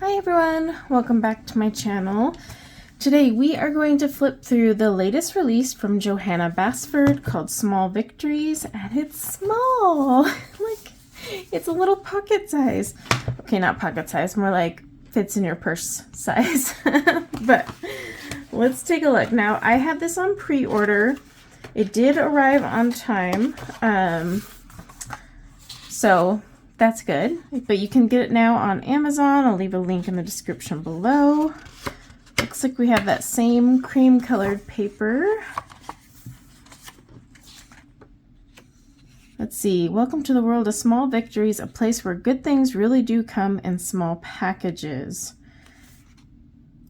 Hi everyone, welcome back to my channel. Today we are going to flip through the latest release from Johanna Basford called Small Victories, and it's small. Like, it's a little pocket size. Okay, not pocket size, more like fits in your purse size. But let's take a look. Now, I had this on pre-order. It did arrive on time. So that's good, but you can get it now on Amazon. I'll leave a link in the description below. Looks like we have that same cream colored paper. Let's see. Welcome to the world of small victories, a place where good things really do come in small packages.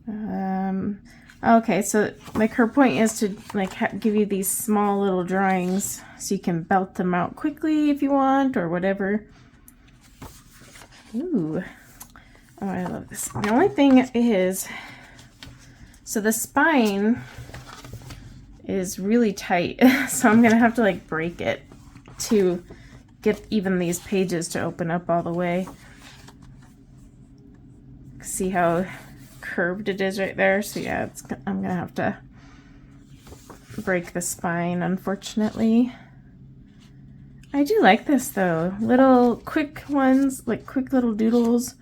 Okay, so like her point is to like give you these small little drawings so you can belt them out quickly if you want or whatever. Ooh, oh, I love this. The only thing is, so the spine is really tight, so I'm gonna have to like break it to get even these pages to open up all the way. See how curved it is right there? So yeah, I'm gonna have to break the spine, unfortunately. I do like this though. Little quick ones, like quick little doodles.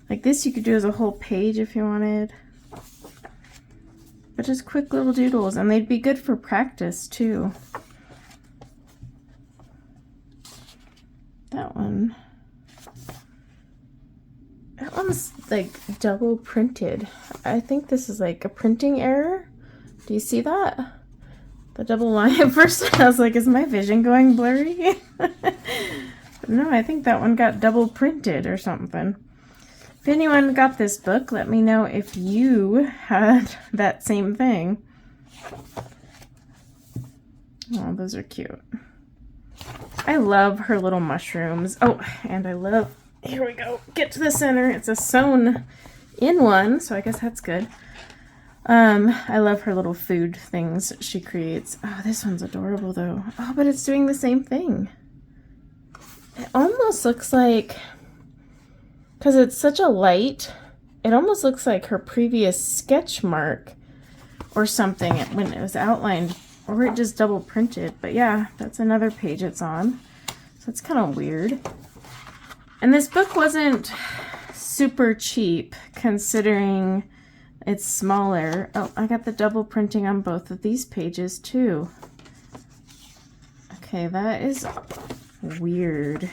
Like this you could do as a whole page if you wanted. But just quick little doodles, and they'd be good for practice too. That one's like double printed. I think this is like a printing error. Do you see that? The double line. At first I was like, is my vision going blurry? But no, I think that one got double printed or something. If anyone got this book, let me know if you had that same thing. Oh, those are cute. I love her little mushrooms. Oh, and I love, here we go, get to the center. It's a sewn in one, so I guess that's good. I love her little food things she creates. Oh, this one's adorable though. Oh, but it's doing the same thing. It almost looks like, because it's such a light, it almost looks like her previous sketch mark or something when it was outlined, or it just double printed. But yeah, that's another page it's on. So it's kind of weird. And this book wasn't super cheap considering it's smaller. Oh, I got the double printing on both of these pages too. Okay, that is weird.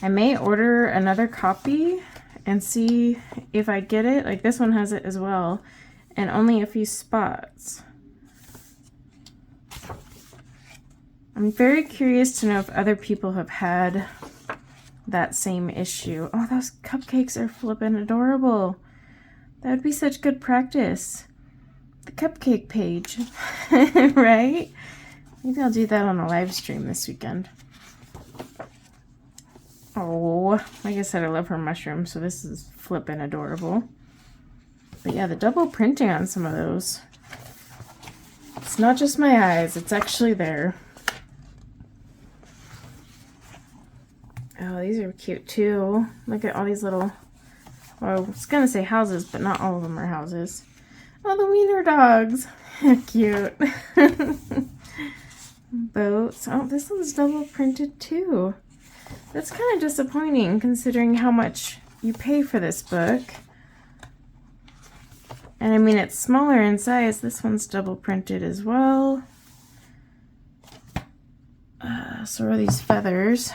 I may order another copy and see if I get it. Like this one has it as well, and only a few spots. I'm very curious to know if other people have had that same issue. Oh, those cupcakes are flippin' adorable. That would be such good practice. The cupcake page, right? Maybe I'll do that on a live stream this weekend. Oh, like I said, I love her mushroom, so this is flippin' adorable. But yeah, the double printing on some of those. It's not just my eyes, it's actually there. Oh, these are cute too. Look at all these little, well, I was gonna say houses, but not all of them are houses. Oh, the wiener dogs. Cute. Boats. Oh, this one's double printed too. That's kind of disappointing considering how much you pay for this book. And I mean, it's smaller in size. This one's double printed as well. So are these feathers.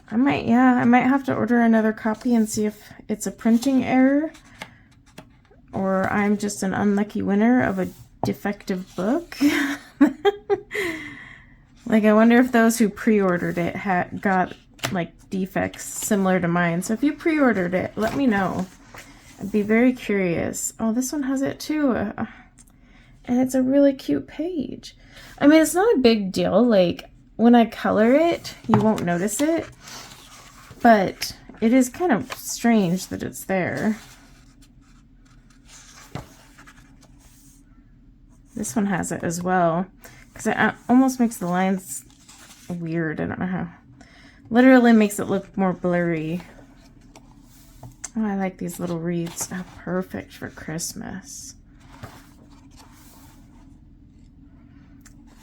I might have to order another copy and see if it's a printing error or I'm just an unlucky winner of a defective book. Like, I wonder if those who pre-ordered it got like defects similar to mine. So if you pre-ordered it, let me know. I'd be very curious. Oh, this one has it too. And it's a really cute page. I mean, it's not a big deal. Like, when I color it, you won't notice it. But it is kind of strange that it's there. This one has it as well. Because it almost makes the lines weird. I don't know how. Literally makes it look more blurry. Oh, I like these little wreaths. Oh, perfect for Christmas.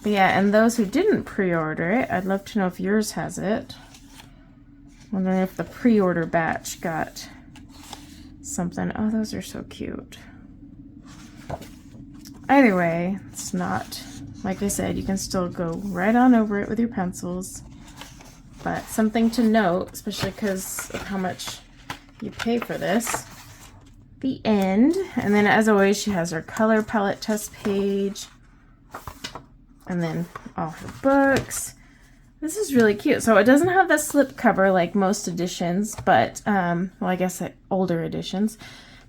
But yeah, and those who didn't pre-order it, I'd love to know if yours has it. Wondering if the pre-order batch got something. Oh, those are so cute. Either way, it's not, like I said, you can still go right on over it with your pencils. But something to note, especially because of how much you pay for this. The end. And then as always, she has her color palette test page. And then all her books. This is really cute. So it doesn't have the slip cover like most editions, but, well, I guess older editions.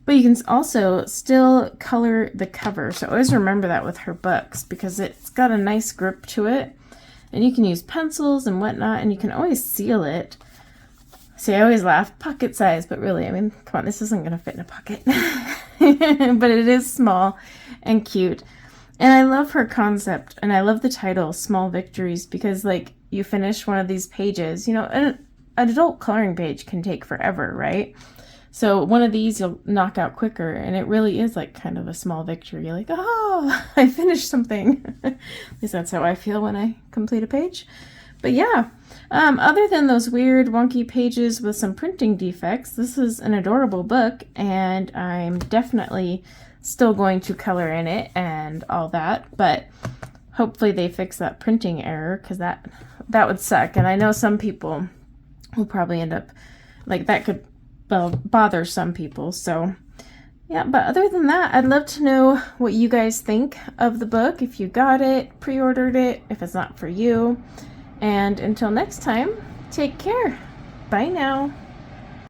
But you can also still color the cover. So always remember that with her books because it's got a nice grip to it. And you can use pencils and whatnot, and you can always seal it. See, I always laugh, pocket size, but really, I mean, come on, this isn't going to fit in a pocket. But it is small and cute. And I love her concept, and I love the title, Small Victories, because, like, you finish one of these pages, you know, an adult coloring page can take forever, right? So one of these you'll knock out quicker, and it really is, like, kind of a small victory. You're like, oh, I finished something. At least that's how I feel when I complete a page. But yeah, other than those weird, wonky pages with some printing defects, this is an adorable book, and I'm definitely still going to color in it and all that, but hopefully they fix that printing error, because that would suck. And I know some people will probably end up, like, that could bother some people. So yeah, but other than that, I'd love to know what you guys think of the book, if you got it, pre-ordered it, if it's not for you. And until next time, take care. Bye now.